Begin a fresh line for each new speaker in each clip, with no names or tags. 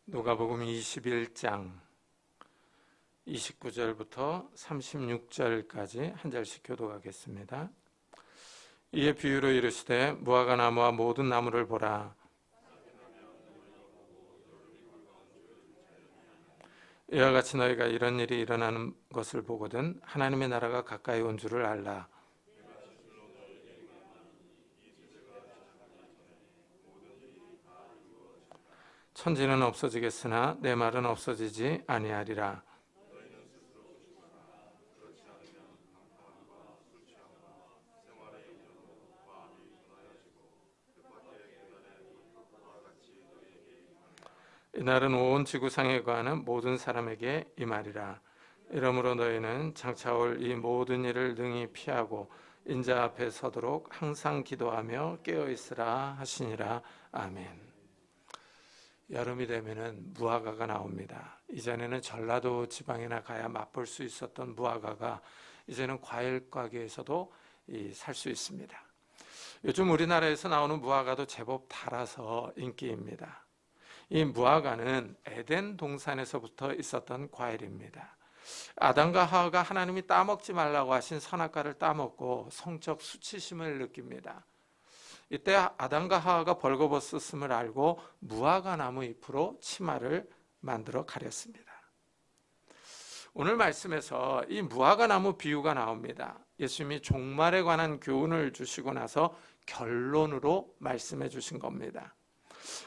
누가복음 21장 29절부터 36절까지 한 절씩 교독하겠습니다. 이에 비유로 이르시되 무화과 나무와 모든 나무를 보라. 이와 같이 너희가 이런 일이 일어나는 것을 보거든 하나님의 나라가 가까이 온 줄을 알라. 천지는 없어지겠으나 내 말은 없어지지 아니하리라. 이날은 온 지구상에 거하는 모든 사람에게 이 말이라. 이러므로 너희는 장차 올 이 모든 일을 능히 피하고 인자 앞에 서도록 항상 기도하며 깨어 있으라 하시니라. 아멘. 여름이 되면은 무화과가 나옵니다. 이전에는 전라도 지방이나 가야 맛볼 수 있었던 무화과가 이제는 과일 가게에서도 살 수 있습니다. 요즘 우리나라에서 나오는 무화과도 제법 달아서 인기입니다. 이 무화과는 에덴 동산에서부터 있었던 과일입니다. 아담과 하와가 하나님이 따먹지 말라고 하신 선악과를 따먹고 성적 수치심을 느낍니다. 이때 아담과 하와가 벌거벗었음을 알고 무화과 나무 잎으로 치마를 만들어 가렸습니다. 오늘 말씀에서 이 무화과 나무 비유가 나옵니다. 예수님이 종말에 관한 교훈을 주시고 나서 결론으로 말씀해 주신 겁니다.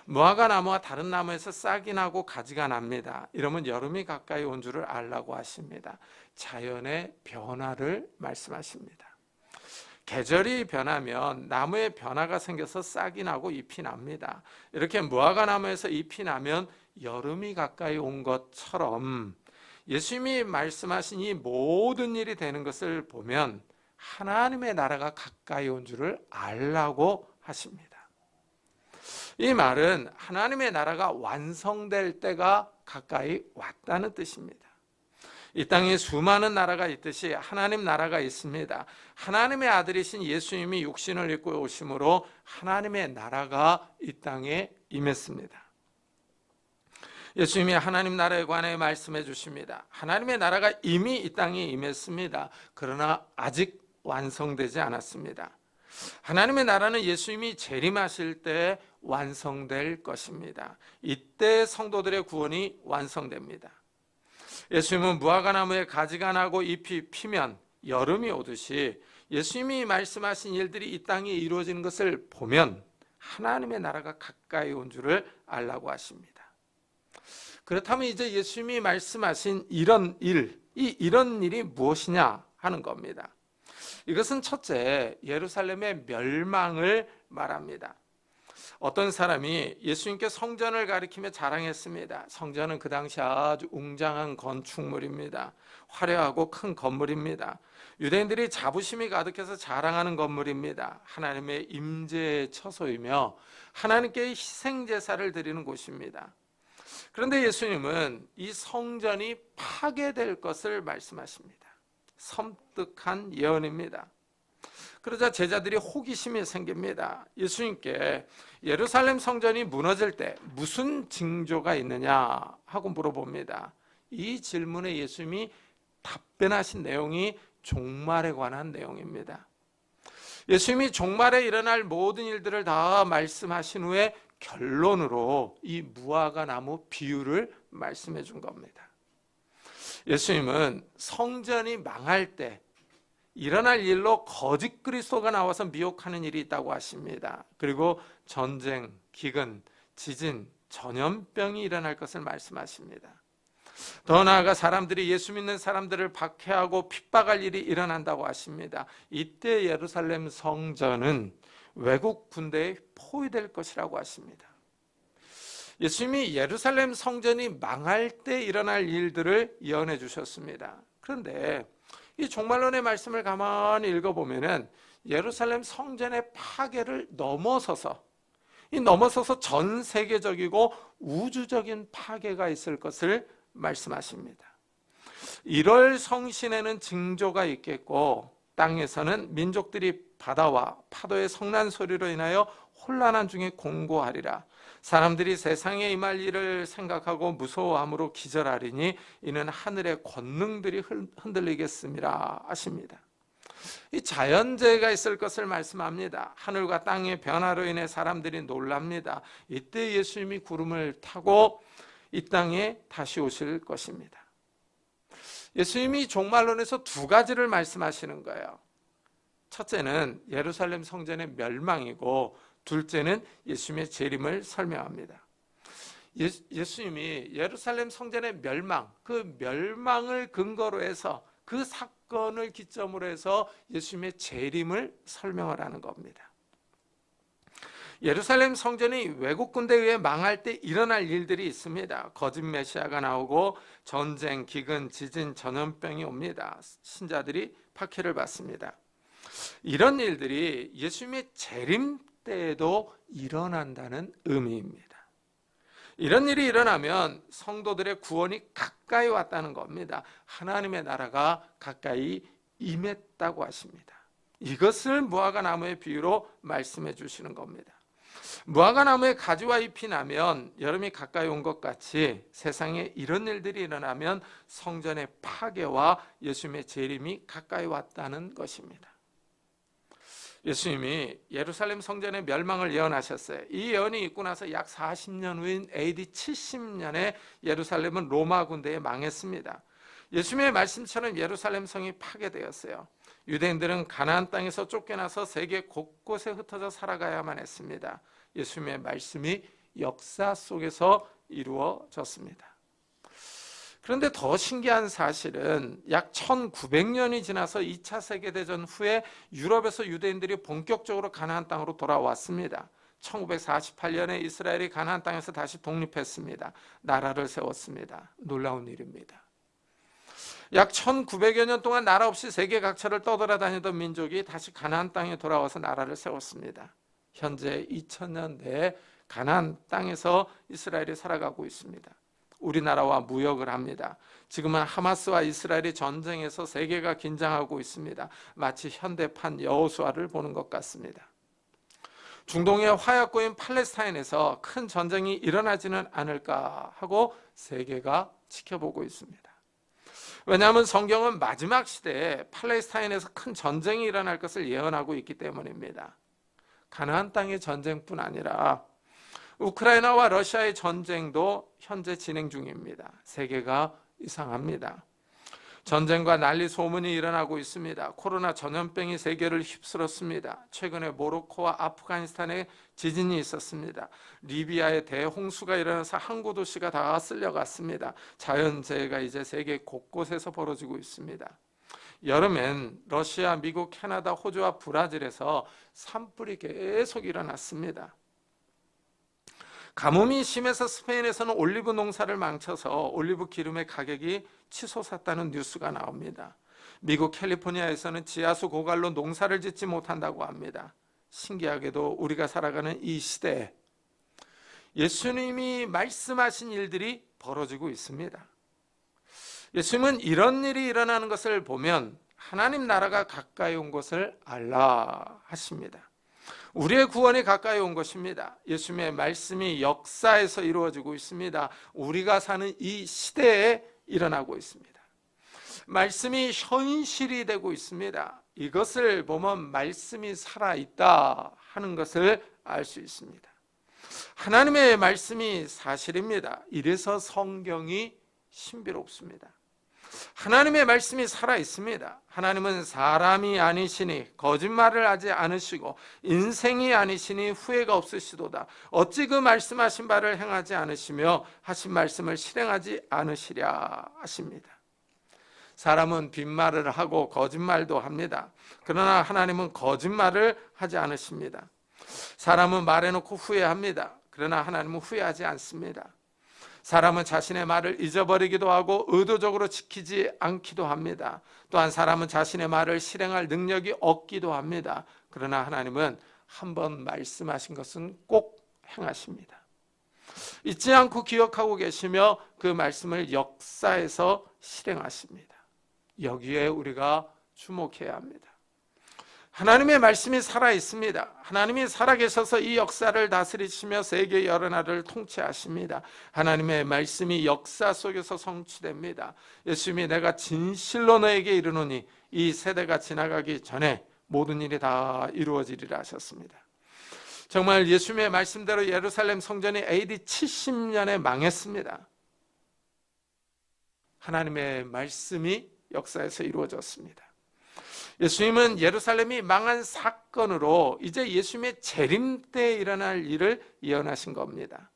무화과 나무와 다른 나무에서 싹이 나고 가지가 납니다. 이러면 여름이 가까이 온 줄을 알라고 하십니다. 자연의 변화를 말씀하십니다. 계절이 변하면 나무에 변화가 생겨서 싹이 나고 잎이 납니다. 이렇게 무화과 나무에서 잎이 나면 여름이 가까이 온 것처럼 예수님이 말씀하신 이 모든 일이 되는 것을 보면 하나님의 나라가 가까이 온 줄을 알라고 하십니다. 이 말은 하나님의 나라가 완성될 때가 가까이 왔다는 뜻입니다. 이 땅에 수많은 나라가 있듯이 하나님 나라가 있습니다. 하나님의 아들이신 예수님이 육신을 입고 오심으로 하나님의 나라가 이 땅에 임했습니다. 예수님이 하나님 나라에 관해 말씀해 주십니다. 하나님의 나라가 이미 이 땅에 임했습니다. 그러나 아직 완성되지 않았습니다. 하나님의 나라는 예수님이 재림하실 때 완성될 것입니다. 이때 성도들의 구원이 완성됩니다. 예수님은 무화과 나무에 가지가 나고 잎이 피면 여름이 오듯이 예수님이 말씀하신 일들이 이 땅에 이루어지는 것을 보면 하나님의 나라가 가까이 온 줄을 알라고 하십니다. 그렇다면 이제 예수님이 말씀하신 이런 일이 무엇이냐 하는 겁니다. 이것은 첫째, 예루살렘의 멸망을 말합니다. 어떤 사람이 예수님께 성전을 가리키며 자랑했습니다. 성전은 그 당시 아주 웅장한 건축물입니다. 화려하고 큰 건물입니다. 유대인들이 자부심이 가득해서 자랑하는 건물입니다. 하나님의 임재의 처소이며 하나님께 희생제사를 드리는 곳입니다. 그런데 예수님은 이 성전이 파괴될 것을 말씀하십니다. 섬뜩한 예언입니다. 그러자 제자들이 호기심이 생깁니다. 예수님께 예루살렘 성전이 무너질 때 무슨 징조가 있느냐 하고 물어봅니다. 이 질문에 예수님이 답변하신 내용이 종말에 관한 내용입니다. 예수님이 종말에 일어날 모든 일들을 다 말씀하신 후에 결론으로 이 무화과 나무 비유를 말씀해 준 겁니다. 예수님은 성전이 망할 때 일어날 일로 거짓 그리스도가 나와서 미혹하는 일이 있다고 하십니다. 그리고 전쟁, 기근, 지진, 전염병이 일어날 것을 말씀하십니다. 더 나아가 사람들이 예수 믿는 사람들을 박해하고 핍박할 일이 일어난다고 하십니다. 이때 예루살렘 성전은 외국 군대에 포위될 것이라고 하십니다. 예수님이 예루살렘 성전이 망할 때 일어날 일들을 예언해 주셨습니다. 그런데 이 종말론의 말씀을 가만히 읽어보면은 예루살렘 성전의 파괴를 넘어서서 전 세계적이고 우주적인 파괴가 있을 것을 말씀하십니다. 1월 성신에는 징조가 있겠고 땅에서는 민족들이 바다와 파도의 성난 소리로 인하여 혼란한 중에 공고하리라. 사람들이 세상에 임할 일을 생각하고 무서워함으로 기절하리니 이는 하늘의 권능들이 흔들리겠음이라 하십니다. 이 자연재해가 있을 것을 말씀합니다. 하늘과 땅의 변화로 인해 사람들이 놀랍니다. 이때 예수님이 구름을 타고 이 땅에 다시 오실 것입니다. 예수님이 종말론에서 두 가지를 말씀하시는 거예요. 첫째는 예루살렘 성전의 멸망이고, 둘째는 예수님의 재림을 설명합니다. 예수님이 예루살렘 성전의 멸망, 그 멸망을 근거로 해서, 그 사건을 기점으로 해서 예수님의 재림을 설명을 하는 겁니다. 예루살렘 성전이 외국 군대에 의해 망할 때 일어날 일들이 있습니다. 거짓 메시아가 나오고 전쟁, 기근, 지진, 전염병이 옵니다. 신자들이 박해를 받습니다. 이런 일들이 예수님의 재림 때에도 일어난다는 의미입니다. 이런 일이 일어나면 성도들의 구원이 가까이 왔다는 겁니다. 하나님의 나라가 가까이 임했다고 하십니다. 이것을 무화과 나무의 비유로 말씀해 주시는 겁니다. 무화과 나무에 가지와 잎이 나면 여름이 가까이 온 것 같이 세상에 이런 일들이 일어나면 성전의 파괴와 예수님의 재림이 가까이 왔다는 것입니다. 예수님이 예루살렘 성전의 멸망을 예언하셨어요. 이 예언이 있고 나서 약 40년 후인 AD 70년에 예루살렘은 로마 군대에 망했습니다. 예수님의 말씀처럼 예루살렘 성이 파괴되었어요. 유대인들은 가나안 땅에서 쫓겨나서 세계 곳곳에 흩어져 살아가야만 했습니다. 예수님의 말씀이 역사 속에서 이루어졌습니다. 그런데 더 신기한 사실은 약 1900년이 지나서 2차 세계대전 후에 유럽에서 유대인들이 본격적으로 가나안 땅으로 돌아왔습니다. 1948년에 이스라엘이 가나안 땅에서 다시 독립했습니다. 나라를 세웠습니다. 놀라운 일입니다. 약 1900여 년 동안 나라 없이 세계 각처를 떠돌아다니던 민족이 다시 가나안 땅에 돌아와서 나라를 세웠습니다. 현재 2000년대에 가나안 땅에서 이스라엘이 살아가고 있습니다. 우리나라와 무역을 합니다. 지금은 하마스와 이스라엘이 전쟁에서 세계가 긴장하고 있습니다. 마치 현대판 여호수아를 보는 것 같습니다. 중동의 화약고인 팔레스타인에서 큰 전쟁이 일어나지는 않을까 하고 세계가 지켜보고 있습니다. 왜냐하면 성경은 마지막 시대에 팔레스타인에서 큰 전쟁이 일어날 것을 예언하고 있기 때문입니다. 가나안 땅의 전쟁뿐 아니라 우크라이나와 러시아의 전쟁도 현재 진행 중입니다. 세계가 이상합니다. 전쟁과 난리 소문이 일어나고 있습니다. 코로나 전염병이 세계를 휩쓸었습니다. 최근에 모로코와 아프가니스탄에 지진이 있었습니다. 리비아에 대홍수가 일어나서 항구 도시가 다 쓸려갔습니다. 자연재해가 이제 세계 곳곳에서 벌어지고 있습니다. 여름엔 러시아, 미국, 캐나다, 호주와 브라질에서 산불이 계속 일어났습니다. 가뭄이 심해서 스페인에서는 올리브 농사를 망쳐서 올리브 기름의 가격이 치솟았다는 뉴스가 나옵니다. 미국 캘리포니아에서는 지하수 고갈로 농사를 짓지 못한다고 합니다. 신기하게도 우리가 살아가는 이 시대에 예수님이 말씀하신 일들이 벌어지고 있습니다. 예수님은 이런 일이 일어나는 것을 보면 하나님 나라가 가까이 온 것을 알라 하십니다. 우리의 구원이 가까이 온 것입니다. 예수님의 말씀이 역사에서 이루어지고 있습니다. 우리가 사는 이 시대에 일어나고 있습니다. 말씀이 현실이 되고 있습니다. 이것을 보면 말씀이 살아있다 하는 것을 알 수 있습니다. 하나님의 말씀이 사실입니다. 이래서 성경이 신비롭습니다. 하나님의 말씀이 살아있습니다. 하나님은 사람이 아니시니 거짓말을 하지 않으시고 인생이 아니시니 후회가 없으시도다. 어찌 그 말씀하신 바를 행하지 않으시며 하신 말씀을 실행하지 않으시랴 하십니다. 사람은 빈말을 하고 거짓말도 합니다. 그러나 하나님은 거짓말을 하지 않으십니다. 사람은 말해놓고 후회합니다. 그러나 하나님은 후회하지 않습니다. 사람은 자신의 말을 잊어버리기도 하고 의도적으로 지키지 않기도 합니다. 또한 사람은 자신의 말을 실행할 능력이 없기도 합니다. 그러나 하나님은 한번 말씀하신 것은 꼭 행하십니다. 잊지 않고 기억하고 계시며 그 말씀을 역사에서 실행하십니다. 여기에 우리가 주목해야 합니다. 하나님의 말씀이 살아있습니다. 하나님이 살아계셔서 이 역사를 다스리시며 세계 여러 나라를 통치하십니다. 하나님의 말씀이 역사 속에서 성취됩니다. 예수님이 내가 진실로 너에게 이르노니 이 세대가 지나가기 전에 모든 일이 다 이루어지리라 하셨습니다. 정말 예수님의 말씀대로 예루살렘 성전이 AD 70년에 망했습니다. 하나님의 말씀이 역사에서 이루어졌습니다. 예수님은 예루살렘이 망한 사건으로 이제 예수님의 재림 때 일어날 일을 예언하신 겁니다.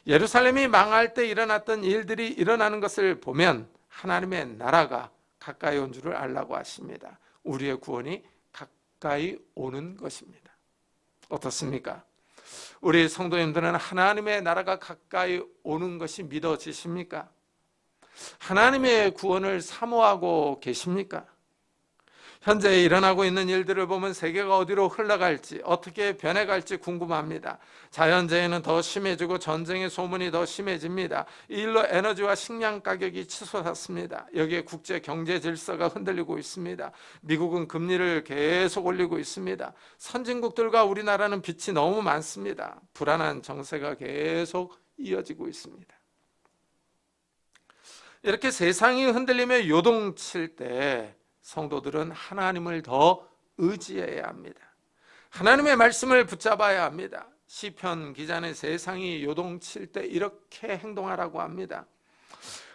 예루살렘이 망할 때 일어났던 일들이 일어나는 것을 보면 하나님의 나라가 가까이 온 줄을 알라고 하십니다. 우리의 구원이 가까이 오는 것입니다. 어떻습니까? 우리 성도님들은 하나님의 나라가 가까이 오는 것이 믿어지십니까? 하나님의 구원을 사모하고 계십니까? 현재 일어나고 있는 일들을 보면 세계가 어디로 흘러갈지, 어떻게 변해갈지 궁금합니다. 자연재해는 더 심해지고 전쟁의 소문이 더 심해집니다. 이 일로 에너지와 식량 가격이 치솟았습니다. 여기에 국제 경제 질서가 흔들리고 있습니다. 미국은 금리를 계속 올리고 있습니다. 선진국들과 우리나라는 빚이 너무 많습니다. 불안한 정세가 계속 이어지고 있습니다. 이렇게 세상이 흔들리며 요동칠 때 성도들은 하나님을 더 의지해야 합니다. 하나님의 말씀을 붙잡아야 합니다. 시편 기자는 세상이 요동칠 때 이렇게 행동하라고 합니다.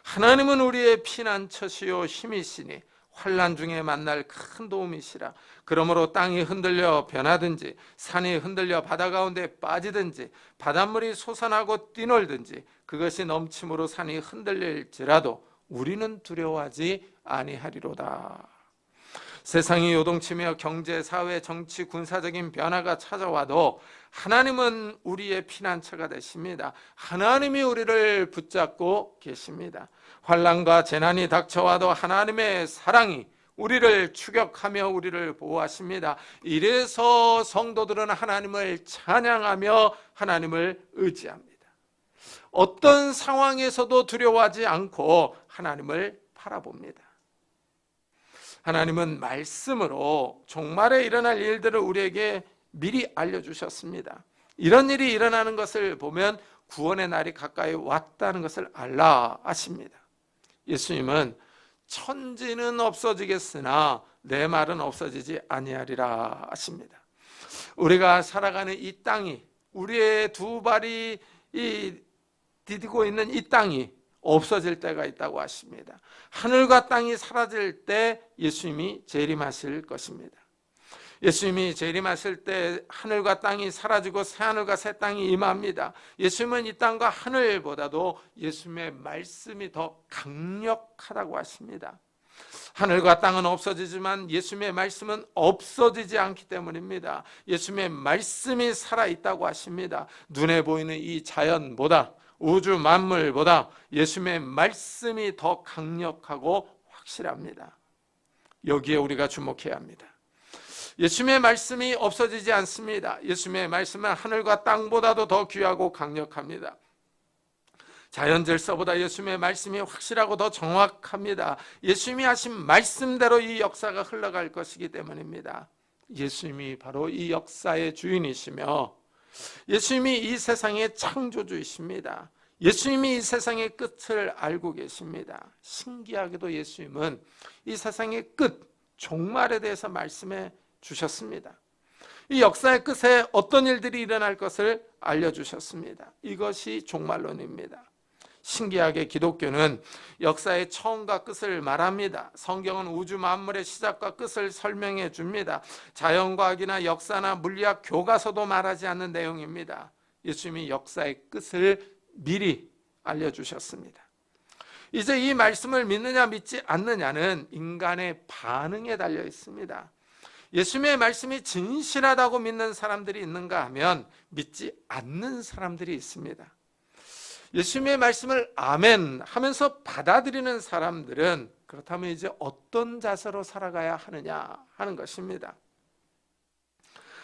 하나님은 우리의 피난처시요 힘이시니 환난 중에 만날 큰 도움이시라. 그러므로 땅이 흔들려 변하든지 산이 흔들려 바다 가운데 빠지든지 바닷물이 솟아나고 뛰놀든지 그것이 넘침으로 산이 흔들릴지라도 우리는 두려워하지 아니하리로다. 세상이 요동치며 경제, 사회, 정치, 군사적인 변화가 찾아와도 하나님은 우리의 피난처가 되십니다. 하나님이 우리를 붙잡고 계십니다. 환난과 재난이 닥쳐와도 하나님의 사랑이 우리를 추격하며 우리를 보호하십니다. 이래서 성도들은 하나님을 찬양하며 하나님을 의지합니다. 어떤 상황에서도 두려워하지 않고 하나님을 바라봅니다. 하나님은 말씀으로 종말에 일어날 일들을 우리에게 미리 알려주셨습니다. 이런 일이 일어나는 것을 보면 구원의 날이 가까이 왔다는 것을 알라 하십니다. 예수님은 천지는 없어지겠으나 내 말은 없어지지 아니하리라 하십니다. 우리가 살아가는 이 땅이, 우리의 두 발이 디디고 있는 이 땅이 없어질 때가 있다고 하십니다. 하늘과 땅이 사라질 때 예수님이 재림하실 것입니다. 예수님이 재림하실 때 하늘과 땅이 사라지고 새하늘과 새 땅이 임합니다. 예수님은 이 땅과 하늘보다도 예수님의 말씀이 더 강력하다고 하십니다. 하늘과 땅은 없어지지만 예수님의 말씀은 없어지지 않기 때문입니다. 예수님의 말씀이 살아있다고 하십니다. 눈에 보이는 이 자연보다, 우주 만물보다 예수님의 말씀이 더 강력하고 확실합니다. 여기에 우리가 주목해야 합니다. 예수님의 말씀이 없어지지 않습니다. 예수님의 말씀은 하늘과 땅보다도 더 귀하고 강력합니다. 자연 질서보다 예수님의 말씀이 확실하고 더 정확합니다. 예수님이 하신 말씀대로 이 역사가 흘러갈 것이기 때문입니다. 예수님이 바로 이 역사의 주인이시며 예수님이 이 세상의 창조주이십니다. 예수님이 이 세상의 끝을 알고 계십니다. 신기하게도 예수님은 이 세상의 끝, 종말에 대해서 말씀해 주셨습니다. 이 역사의 끝에 어떤 일들이 일어날 것을 알려주셨습니다. 이것이 종말론입니다. 신기하게 기독교는 역사의 처음과 끝을 말합니다. 성경은 우주 만물의 시작과 끝을 설명해 줍니다. 자연과학이나 역사나 물리학 교과서도 말하지 않는 내용입니다. 예수님이 역사의 끝을 미리 알려주셨습니다. 이제 이 말씀을 믿느냐 믿지 않느냐는 인간의 반응에 달려 있습니다. 예수님의 말씀이 진실하다고 믿는 사람들이 있는가 하면 믿지 않는 사람들이 있습니다. 예수님의 말씀을 아멘 하면서 받아들이는 사람들은 그렇다면 이제 어떤 자세로 살아가야 하느냐 하는 것입니다.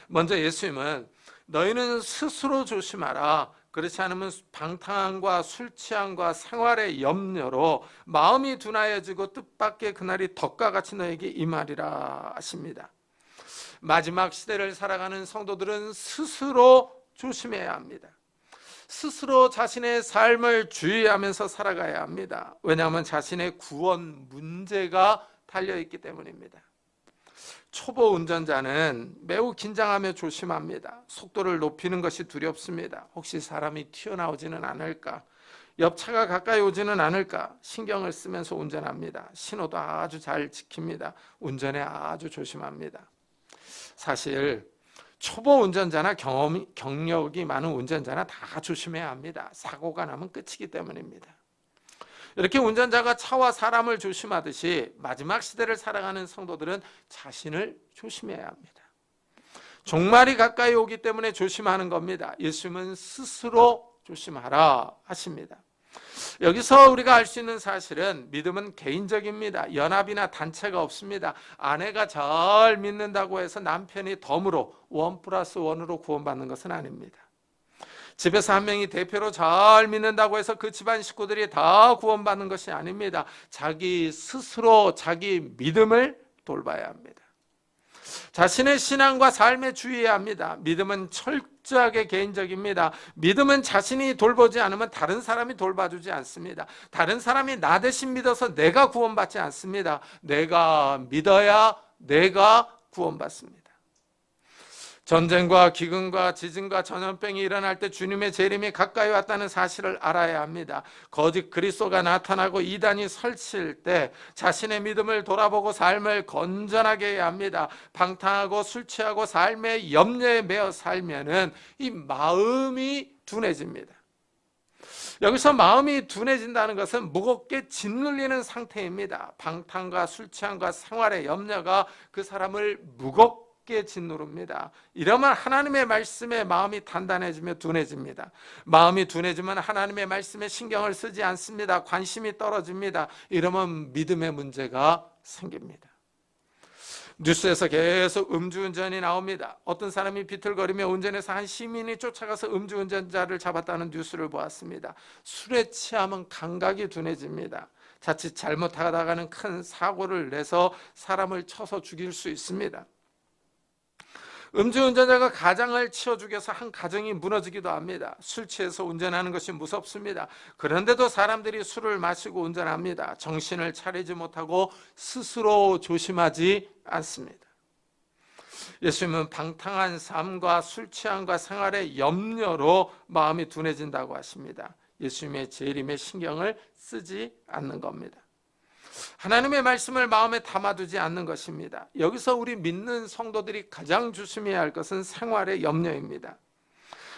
먼저 예수님은 너희는 스스로 조심하라. 그렇지 않으면 방탕함과 술 취함과 생활의 염려로 마음이 둔하여지고 뜻밖의 그날이 덕과 같이 너에게 임하리라 하십니다. 마지막 시대를 살아가는 성도들은 스스로 조심해야 합니다. 스스로 자신의 삶을 주의하면서 살아가야 합니다. 왜냐하면 자신의 구원 문제가 달려있기 때문입니다. 초보 운전자는 매우 긴장하며 조심합니다. 속도를 높이는 것이 두렵습니다. 혹시 사람이 튀어나오지는 않을까? 옆차가 가까이 오지는 않을까? 신경을 쓰면서 운전합니다. 신호도 아주 잘 지킵니다. 운전에 아주 조심합니다. 사실 초보 운전자나 경력이 많은 운전자나 다 조심해야 합니다. 사고가 나면 끝이기 때문입니다. 이렇게 운전자가 차와 사람을 조심하듯이 마지막 시대를 살아가는 성도들은 자신을 조심해야 합니다. 종말이 가까이 오기 때문에 조심하는 겁니다. 예수님은 스스로 조심하라 하십니다. 여기서 우리가 알 수 있는 사실은 믿음은 개인적입니다. 연합이나 단체가 없습니다. 아내가 잘 믿는다고 해서 남편이 덤으로 1+1으로 구원받는 것은 아닙니다. 집에서 한 명이 대표로 잘 믿는다고 해서 그 집안 식구들이 다 구원받는 것이 아닙니다. 자기 스스로 자기 믿음을 돌봐야 합니다. 자신의 신앙과 삶에 주의해야 합니다. 믿음은 철저하게 개인적입니다. 믿음은 자신이 돌보지 않으면 다른 사람이 돌봐주지 않습니다. 다른 사람이 나 대신 믿어서 내가 구원받지 않습니다. 내가 믿어야 내가 구원받습니다. 전쟁과 기근과 지진과 전염병이 일어날 때 주님의 재림이 가까이 왔다는 사실을 알아야 합니다. 거짓 그리스도가 나타나고 이단이 설칠 때 자신의 믿음을 돌아보고 삶을 건전하게 해야 합니다. 방탕하고 술 취하고 삶의 염려에 매여 살면은 이 마음이 둔해집니다. 여기서 마음이 둔해진다는 것은 무겁게 짓눌리는 상태입니다. 방탕과 술 취함과 생활의 염려가 그 사람을 무겁게 짓누릅니다. 이러면 하나님의 말씀에 마음이 단단해지며 둔해집니다. 마음이 둔해지면 하나님의 말씀에 신경을 쓰지 않습니다. 관심이 떨어집니다. 이러면 믿음의 문제가 생깁니다. 뉴스에서 계속 음주운전이 나옵니다. 어떤 사람이 비틀거리며 운전해서 한 시민이 쫓아가서 음주운전자를 잡았다는 뉴스를 보았습니다. 술에 취하면 감각이 둔해집니다. 자칫 잘못하다가는 큰 사고를 내서 사람을 쳐서 죽일 수 있습니다. 음주운전자가 가장을 치어 죽여서 한 가정이 무너지기도 합니다. 술 취해서 운전하는 것이 무섭습니다. 그런데도 사람들이 술을 마시고 운전합니다. 정신을 차리지 못하고 스스로 조심하지 않습니다. 예수님은 방탕한 삶과 술 취함과 생활의 염려로 마음이 둔해진다고 하십니다. 예수님의 재림에 신경을 쓰지 않는 겁니다. 하나님의 말씀을 마음에 담아두지 않는 것입니다. 여기서 우리 믿는 성도들이 가장 조심해야 할 것은 생활의 염려입니다.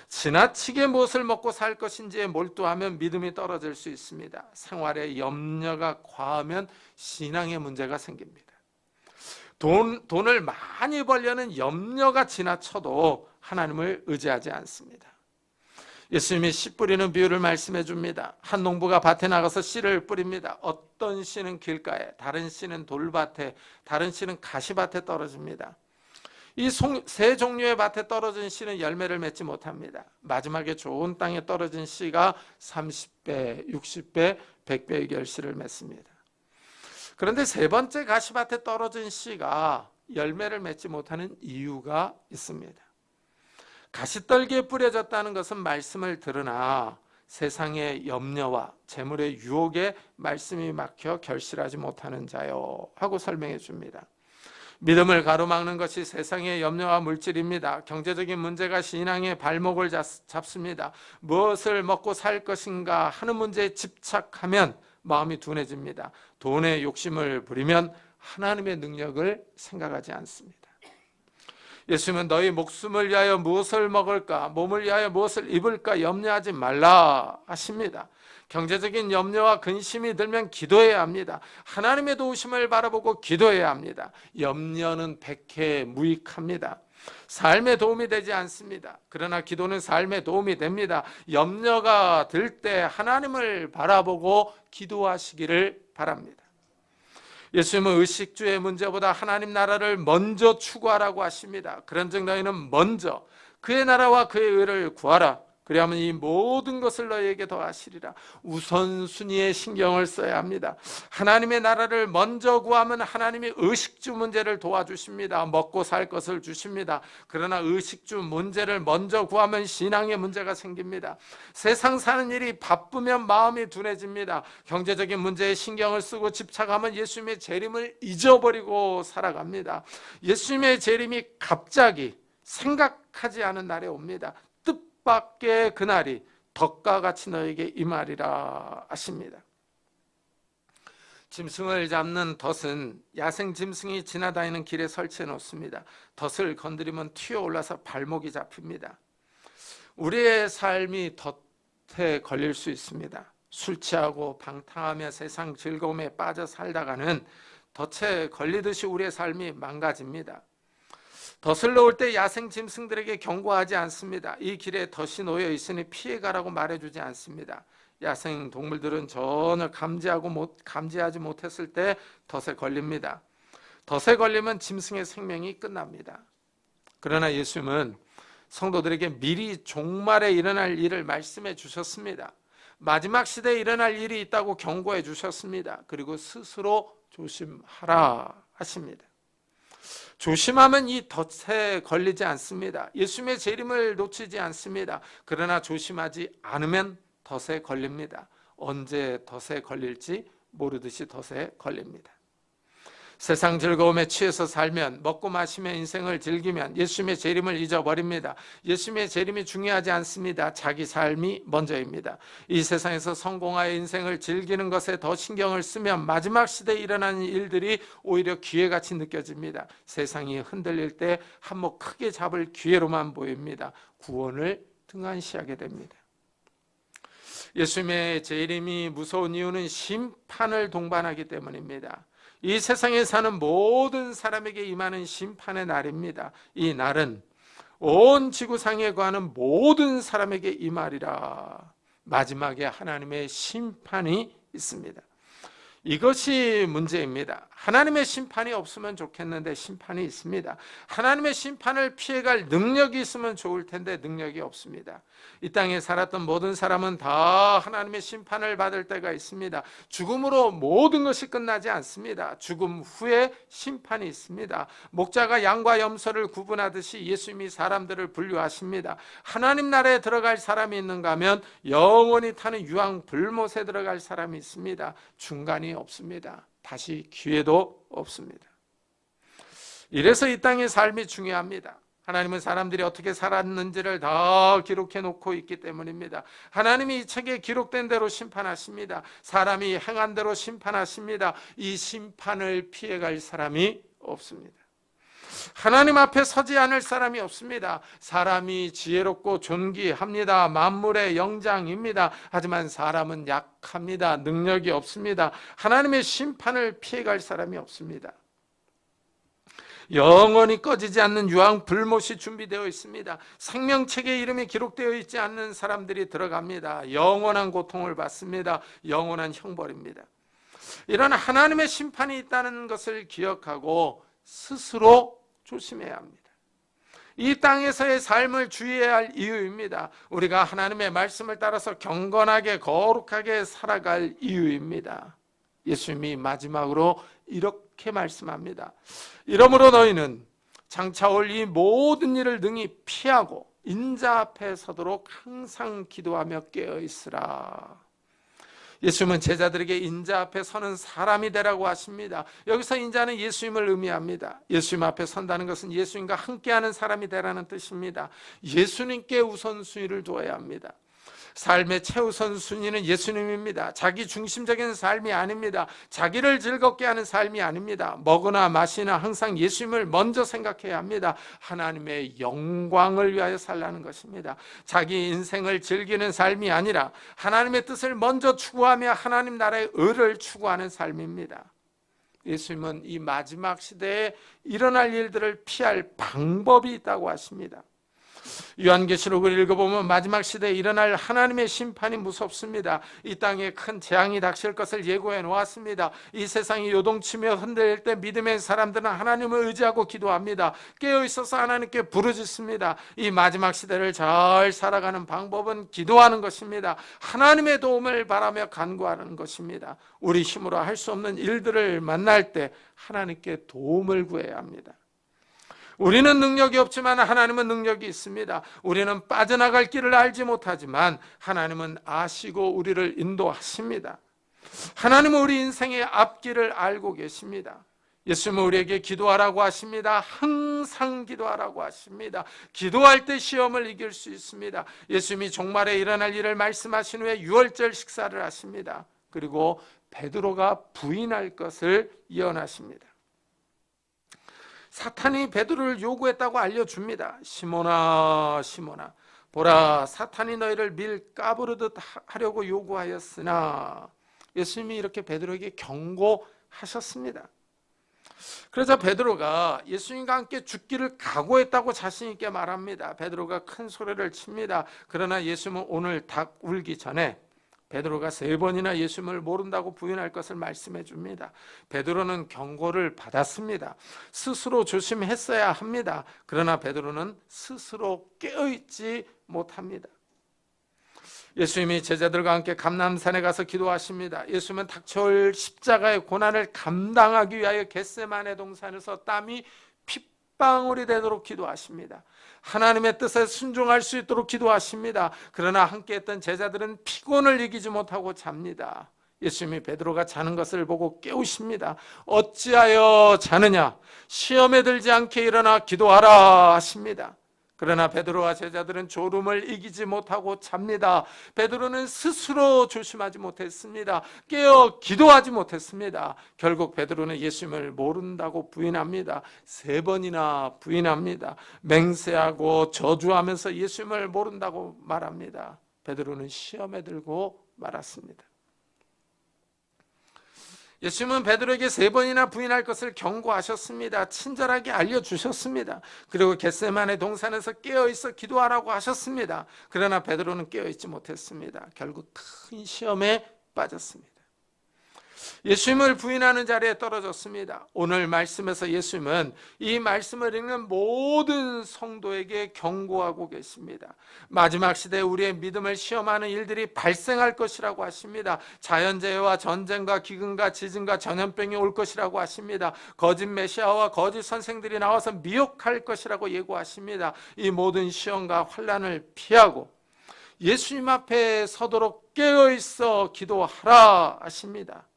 지나치게 무엇을 먹고 살 것인지에 몰두하면 믿음이 떨어질 수 있습니다. 생활의 염려가 과하면 신앙의 문제가 생깁니다. 돈을 많이 벌려는 염려가 지나쳐도 하나님을 의지하지 않습니다. 예수님이 씨 뿌리는 비유를 말씀해 줍니다. 한 농부가 밭에 나가서 씨를 뿌립니다. 어떤 씨는 길가에, 다른 씨는 돌밭에, 다른 씨는 가시밭에 떨어집니다. 이 세 종류의 밭에 떨어진 씨는 열매를 맺지 못합니다. 마지막에 좋은 땅에 떨어진 씨가 30배, 60배, 100배의 결실을 맺습니다. 그런데 세 번째 가시밭에 떨어진 씨가 열매를 맺지 못하는 이유가 있습니다. 가시떨기에 뿌려졌다는 것은 말씀을 들으나 세상의 염려와 재물의 유혹에 말씀이 막혀 결실하지 못하는 자요 하고 설명해 줍니다. 믿음을 가로막는 것이 세상의 염려와 물질입니다. 경제적인 문제가 신앙의 발목을 잡습니다. 무엇을 먹고 살 것인가 하는 문제에 집착하면 마음이 둔해집니다. 돈에 욕심을 부리면 하나님의 능력을 생각하지 않습니다. 예수님은 너희 목숨을 위하여 무엇을 먹을까, 몸을 위하여 무엇을 입을까 염려하지 말라 하십니다. 경제적인 염려와 근심이 들면 기도해야 합니다. 하나님의 도우심을 바라보고 기도해야 합니다. 염려는 백해 무익합니다. 삶에 도움이 되지 않습니다. 그러나 기도는 삶에 도움이 됩니다. 염려가 들 때 하나님을 바라보고 기도하시기를 바랍니다. 예수님은 의식주의 문제보다 하나님 나라를 먼저 추구하라고 하십니다. 그런즉 너희는 먼저 그의 나라와 그의 의를 구하라. 그리하면 이 모든 것을 너희에게 더하시리라. 우선순위에 신경을 써야 합니다. 하나님의 나라를 먼저 구하면 하나님이 의식주 문제를 도와주십니다. 먹고 살 것을 주십니다. 그러나 의식주 문제를 먼저 구하면 신앙의 문제가 생깁니다. 세상 사는 일이 바쁘면 마음이 둔해집니다. 경제적인 문제에 신경을 쓰고 집착하면 예수님의 재림을 잊어버리고 살아갑니다. 예수님의 재림이 갑자기 생각하지 않은 날에 옵니다. 뜻밖의 그날이 덫과 같이 너에게 임하리라 하십니다. 짐승을 잡는 덫은 야생 짐승이 지나다니는 길에 설치해 놓습니다. 덫을 건드리면 튀어올라서 발목이 잡힙니다. 우리의 삶이 덫에 걸릴 수 있습니다. 술 취하고 방탕하며 세상 즐거움에 빠져 살다가는 덫에 걸리듯이 우리의 삶이 망가집니다. 덫을 놓을 때 야생 짐승들에게 경고하지 않습니다. 이 길에 덫이 놓여 있으니 피해가라고 말해주지 않습니다. 야생 동물들은 전혀 감지하지 못했을 때 덫에 걸립니다. 덫에 걸리면 짐승의 생명이 끝납니다. 그러나 예수님은 성도들에게 미리 종말에 일어날 일을 말씀해 주셨습니다. 마지막 시대에 일어날 일이 있다고 경고해 주셨습니다. 그리고 스스로 조심하라 하십니다. 조심하면 이 덫에 걸리지 않습니다. 예수님의 재림을 놓치지 않습니다. 그러나 조심하지 않으면 덫에 걸립니다. 언제 덫에 걸릴지 모르듯이 덫에 걸립니다. 세상 즐거움에 취해서 살면, 먹고 마시며 인생을 즐기면 예수님의 재림을 잊어버립니다. 예수님의 재림이 중요하지 않습니다. 자기 삶이 먼저입니다. 이 세상에서 성공하여 인생을 즐기는 것에 더 신경을 쓰면 마지막 시대에 일어나는 일들이 오히려 기회같이 느껴집니다. 세상이 흔들릴 때 한몫 크게 잡을 기회로만 보입니다. 구원을 등한시하게 됩니다. 예수님의 재림이 무서운 이유는 심판을 동반하기 때문입니다. 이 세상에 사는 모든 사람에게 임하는 심판의 날입니다. 이 날은 온 지구상에 거하는 모든 사람에게 임하리라. 마지막에 하나님의 심판이 있습니다. 이것이 문제입니다. 하나님의 심판이 없으면 좋겠는데 심판이 있습니다. 하나님의 심판을 피해갈 능력이 있으면 좋을 텐데 능력이 없습니다. 이 땅에 살았던 모든 사람은 다 하나님의 심판을 받을 때가 있습니다. 죽음으로 모든 것이 끝나지 않습니다. 죽음 후에 심판이 있습니다. 목자가 양과 염소를 구분하듯이 예수님이 사람들을 분류하십니다. 하나님 나라에 들어갈 사람이 있는가 하면 영원히 타는 유황불못에 들어갈 사람이 있습니다. 중간이 없습니다. 다시 기회도 없습니다. 이래서 이 땅의 삶이 중요합니다. 하나님은 사람들이 어떻게 살았는지를 다 기록해 놓고 있기 때문입니다. 하나님이 이 책에 기록된 대로 심판하십니다. 사람이 행한 대로 심판하십니다. 이 심판을 피해갈 사람이 없습니다. 하나님 앞에 서지 않을 사람이 없습니다. 사람이 지혜롭고 존귀합니다. 만물의 영장입니다. 하지만 사람은 약합니다. 능력이 없습니다. 하나님의 심판을 피해갈 사람이 없습니다. 영원히 꺼지지 않는 유황불못이 준비되어 있습니다. 생명책에 이름이 기록되어 있지 않는 사람들이 들어갑니다. 영원한 고통을 받습니다. 영원한 형벌입니다. 이런 하나님의 심판이 있다는 것을 기억하고 스스로 조심해야 합니다. 이 땅에서의 삶을 주의해야 할 이유입니다. 우리가 하나님의 말씀을 따라서 경건하게 거룩하게 살아갈 이유입니다. 예수님이 마지막으로 이렇게 말씀합니다. 이러므로 너희는 장차올 이 모든 일을 능히 피하고 인자 앞에 서도록 항상 기도하며 깨어있으라. 예수님은 제자들에게 인자 앞에 서는 사람이 되라고 하십니다. 여기서 인자는 예수님을 의미합니다. 예수님 앞에 선다는 것은 예수님과 함께하는 사람이 되라는 뜻입니다. 예수님께 우선순위를 두어야 합니다. 삶의 최우선 순위는 예수님입니다. 자기 중심적인 삶이 아닙니다. 자기를 즐겁게 하는 삶이 아닙니다. 먹으나 마시나 항상 예수님을 먼저 생각해야 합니다. 하나님의 영광을 위하여 살라는 것입니다. 자기 인생을 즐기는 삶이 아니라 하나님의 뜻을 먼저 추구하며 하나님 나라의 의를 추구하는 삶입니다. 예수님은 이 마지막 시대에 일어날 일들을 피할 방법이 있다고 하십니다. 요한계시록을 읽어보면 마지막 시대에 일어날 하나님의 심판이 무섭습니다. 이 땅에 큰 재앙이 닥칠 것을 예고해 놓았습니다. 이 세상이 요동치며 흔들릴 때 믿음의 사람들은 하나님을 의지하고 기도합니다. 깨어있어서 하나님께 부르짖습니다. 이 마지막 시대를 잘 살아가는 방법은 기도하는 것입니다. 하나님의 도움을 바라며 간구하는 것입니다. 우리 힘으로 할 수 없는 일들을 만날 때 하나님께 도움을 구해야 합니다. 우리는 능력이 없지만 하나님은 능력이 있습니다. 우리는 빠져나갈 길을 알지 못하지만 하나님은 아시고 우리를 인도하십니다. 하나님은 우리 인생의 앞길을 알고 계십니다. 예수님은 우리에게 기도하라고 하십니다. 항상 기도하라고 하십니다. 기도할 때 시험을 이길 수 있습니다. 예수님이 종말에 일어날 일을 말씀하신 후에 유월절 식사를 하십니다. 그리고 베드로가 부인할 것을 예언하십니다. 사탄이 베드로를 요구했다고 알려줍니다. 시몬아 시몬아 보라 사탄이 너희를 밀 까부르듯 하려고 요구하였으나, 예수님이 이렇게 베드로에게 경고하셨습니다. 그러자 베드로가 예수님과 함께 죽기를 각오했다고 자신 있게 말합니다. 베드로가 큰 소리를 칩니다. 그러나 예수님은 오늘 닭 울기 전에 베드로가 3번이나 예수님을 모른다고 부인할 것을 말씀해 줍니다. 베드로는 경고를 받았습니다. 스스로 조심했어야 합니다. 그러나 베드로는 스스로 깨어있지 못합니다. 예수님이 제자들과 함께 감람산에 가서 기도하십니다. 예수님은 닥쳐올 십자가의 고난을 감당하기 위하여 겟세마네 동산에서 땀이 핏방울이 되도록 기도하십니다. 하나님의 뜻에 순종할 수 있도록 기도하십니다. 그러나 함께했던 제자들은 피곤을 이기지 못하고 잡니다. 예수님이 베드로가 자는 것을 보고 깨우십니다. 어찌하여 자느냐? 시험에 들지 않게 일어나 기도하라 하십니다. 그러나 베드로와 제자들은 졸음을 이기지 못하고 잡니다. 베드로는 스스로 조심하지 못했습니다. 깨어 기도하지 못했습니다. 결국 베드로는 예수님을 모른다고 부인합니다. 3번이나 부인합니다. 맹세하고 저주하면서 예수님을 모른다고 말합니다. 베드로는 시험에 들고 말았습니다. 예수님은 베드로에게 3번이나 부인할 것을 경고하셨습니다. 친절하게 알려주셨습니다. 그리고 겟세마네 동산에서 깨어있어 기도하라고 하셨습니다. 그러나 베드로는 깨어있지 못했습니다. 결국 큰 시험에 빠졌습니다. 예수님을 부인하는 자리에 떨어졌습니다. 오늘 말씀에서 예수님은 이 말씀을 읽는 모든 성도에게 경고하고 계십니다. 마지막 시대에 우리의 믿음을 시험하는 일들이 발생할 것이라고 하십니다. 자연재해와 전쟁과 기근과 지진과 전염병이 올 것이라고 하십니다. 거짓 메시아와 거짓 선생들이 나와서 미혹할 것이라고 예고하십니다. 이 모든 시험과 환난을 피하고 예수님 앞에 서도록 깨어있어 기도하라 하십니다.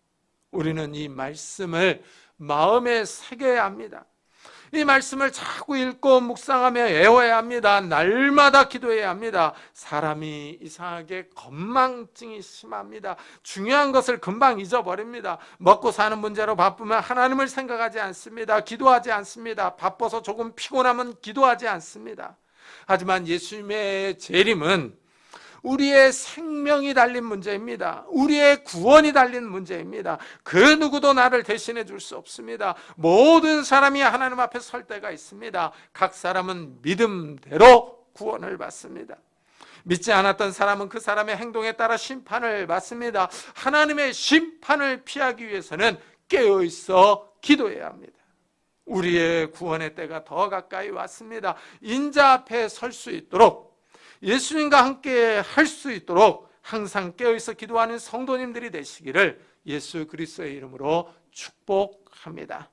우리는 이 말씀을 마음에 새겨야 합니다. 이 말씀을 자꾸 읽고 묵상하며 애워야 합니다. 날마다 기도해야 합니다. 사람이 이상하게 건망증이 심합니다. 중요한 것을 금방 잊어버립니다. 먹고 사는 문제로 바쁘면 하나님을 생각하지 않습니다. 기도하지 않습니다. 바빠서 조금 피곤하면 기도하지 않습니다. 하지만 예수님의 재림은 우리의 생명이 달린 문제입니다. 우리의 구원이 달린 문제입니다. 그 누구도 나를 대신해 줄 수 없습니다. 모든 사람이 하나님 앞에 설 때가 있습니다. 각 사람은 믿음대로 구원을 받습니다. 믿지 않았던 사람은 그 사람의 행동에 따라 심판을 받습니다. 하나님의 심판을 피하기 위해서는 깨어있어 기도해야 합니다. 우리의 구원의 때가 더 가까이 왔습니다. 인자 앞에 설 수 있도록, 예수님과 함께 할 수 있도록 항상 깨어있어 기도하는 성도님들이 되시기를 예수 그리스도의 이름으로 축복합니다.